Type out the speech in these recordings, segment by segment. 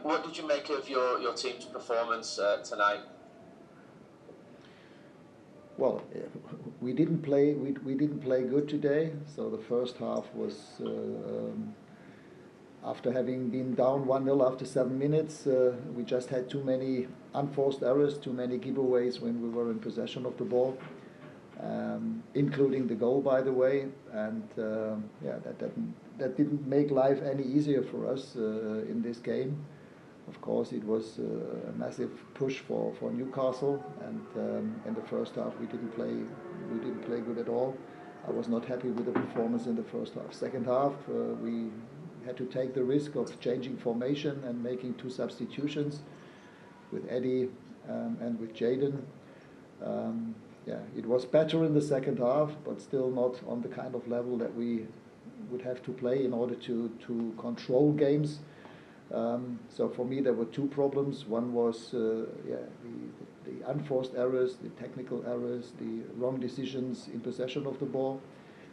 What did you make of your team's performance tonight? Well, we didn't play. We didn't play good today. So the first half was, after having been down 1-0 after 7 minutes, we just had too many unforced errors, too many giveaways when we were in possession of the ball, including the goal, by the way. And that didn't make life any easier for us in this game. Of course, it was a massive push for Newcastle, and in the first half we didn't play good at all. I was not happy with the performance in the first half. Second half, we had to take the risk of changing formation and making 2 substitutions with Eddie and with Jadon. It was better in the second half, but still not on the kind of level that we would have to play in order to control games. So for me there were 2 problems. One was the unforced errors, the technical errors, the wrong decisions in possession of the ball.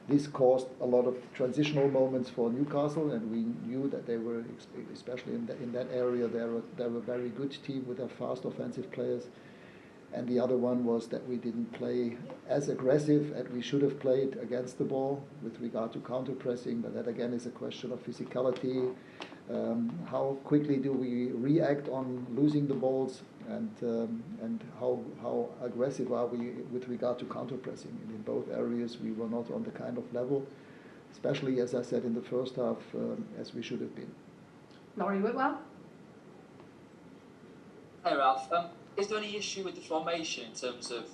This caused a lot of transitional moments for Newcastle, and we knew that they were, especially in that area, they were a very good team with their fast offensive players. And the other one was that we didn't play as aggressive as we should have played against the ball with regard to counter-pressing, but that again is a question of physicality. How quickly do we react on losing the balls, and how aggressive are we with regard to counter-pressing? And in both areas we were not on the kind of level, especially, as I said, in the first half, as we should have been. Laurie Whitwell? Hey Ralph, is there any issue with the formation in terms of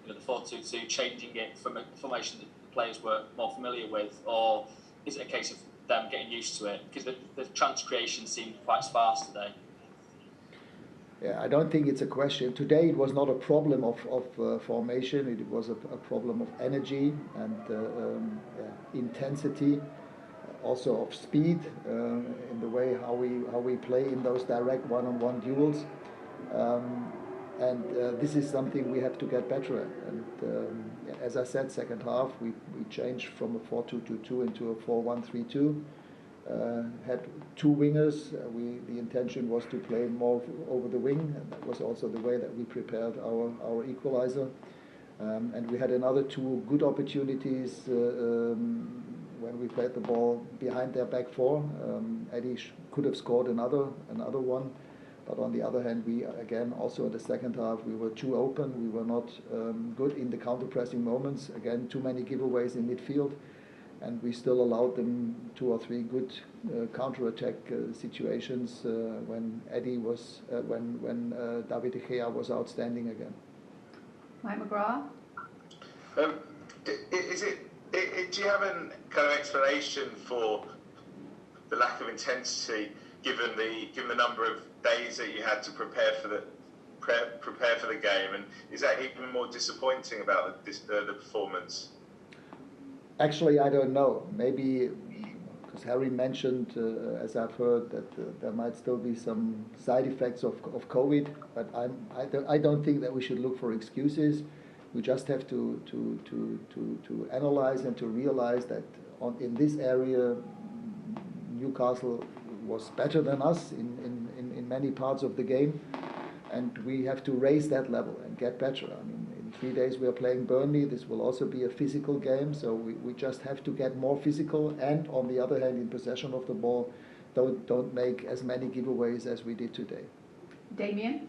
the 4-2-2, changing it from a formation that the players were more familiar with, or is it a case of them getting used to it? Because the chance creation seemed quite sparse today. Yeah, I don't think it's a question. Today it was not a problem of formation. It was a problem of energy and intensity, also of speed in the way how we play in those direct one-on-one duels. And this is something we have to get better at. And as I said, second half we changed from a 4-2-2 into a 4-1-3-2. Had 2 wingers. The intention was to play more over the wing, and that was also the way that we prepared our equalizer. And we had another 2 good opportunities when we played the ball behind their back 4. Eddie could have scored another one. But on the other hand, we again also in the second half we were too open. We were not good in the counter-pressing moments. Again, too many giveaways in midfield, and we still allowed them 2 or 3 good counter-attack situations when Eddie was when David De Gea was outstanding again. Mike McGrath? Do you have a kind of explanation for the lack of intensity, given the number of days that you had to prepare for the game, and is that even more disappointing about the performance? Actually, I don't know. Maybe because Harry mentioned, as I've heard, that there might still be some side effects of COVID, but I don't think that we should look for excuses. We just have to analyze and to realize that in this area, Newcastle was better than us in many parts of the game, and we have to raise that level and get better. I mean, in 3 days we are playing Burnley. This will also be a physical game, so we just have to get more physical, and on the other hand, in possession of the ball, don't make as many giveaways as we did today. Damien?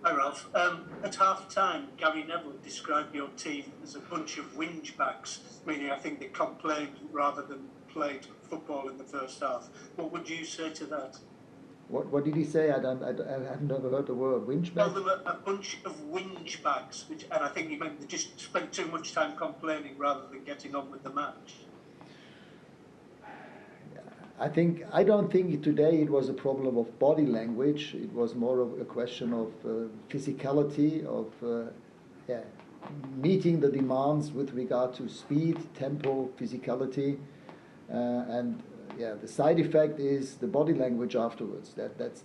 Hi Ralph. At half time, Gary Neville described your team as a bunch of whinge bags, meaning I think they complained rather than played football in the first half. What would you say to that? What did he say? I have never heard the word whinge bag. Well, they were a bunch of whinge bags, and I think he meant they just spent too much time complaining rather than getting on with the match. I don't think today it was a problem of body language. It was more of a question of physicality, of meeting the demands with regard to speed, tempo, physicality, and the side effect is the body language afterwards. That's.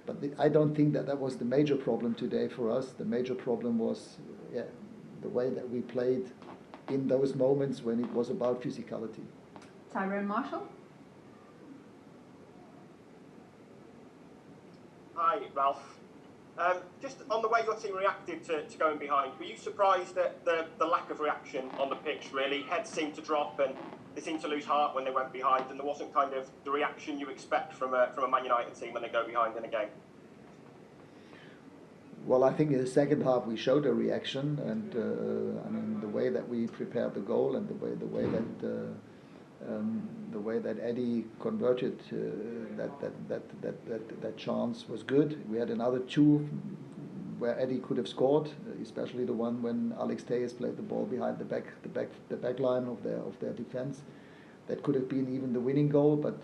But I don't think that was the major problem today for us. The major problem was the way that we played in those moments when it was about physicality. Tyrone Marshall? Hi, Ralph. Just on the way your team reacted to going behind, were you surprised at the lack of reaction on the pitch, really? Heads seemed to drop and they seemed to lose heart when they went behind, and there wasn't kind of the reaction you expect from a Man United team when they go behind in a game. Well, I think in the second half we showed a reaction, and I mean the way that we prepared the goal and the way that Eddie converted that chance was good. We had another two where Eddie could have scored, especially the one when Alex Tejes played the ball behind the back line of their defense. That could have been even the winning goal, but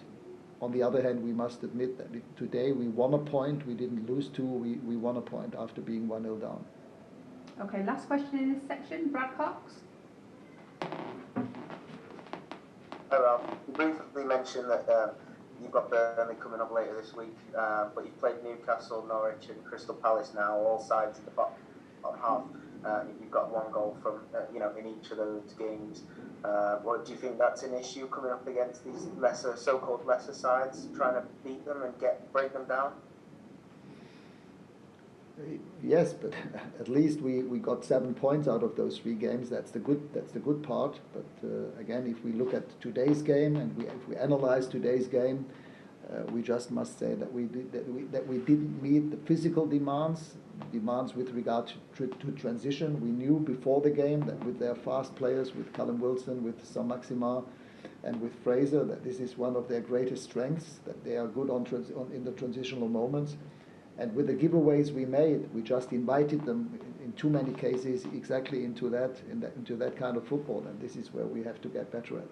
on the other hand, we must admit that today we won a point. We didn't lose two. We won a point after being 1-0 down. Okay, last question in this section. Brad Cox. Hi Ralph, you briefly mentioned that you've got Burnley coming up later this week, but you've played Newcastle, Norwich and Crystal Palace now, all sides in the bottom half. You've got one goal from in each of those games. What do you think that's an issue coming up against these so-called lesser sides, trying to beat them and break them down? Yes, but at least we got 7 points out of those 3 games. That's the good part. But again, if we look at today's game and if we analyze today's game, we just must say that we didn't meet the physical demands with regard to transition. We knew before the game that with their fast players, with Callum Wilson, with Saint-Maximin, and with Fraser, that this is one of their greatest strengths, that they are good in the transitional moments. And with the giveaways we made, we just invited them in too many cases exactly into that kind of football, and this is where we have to get better at.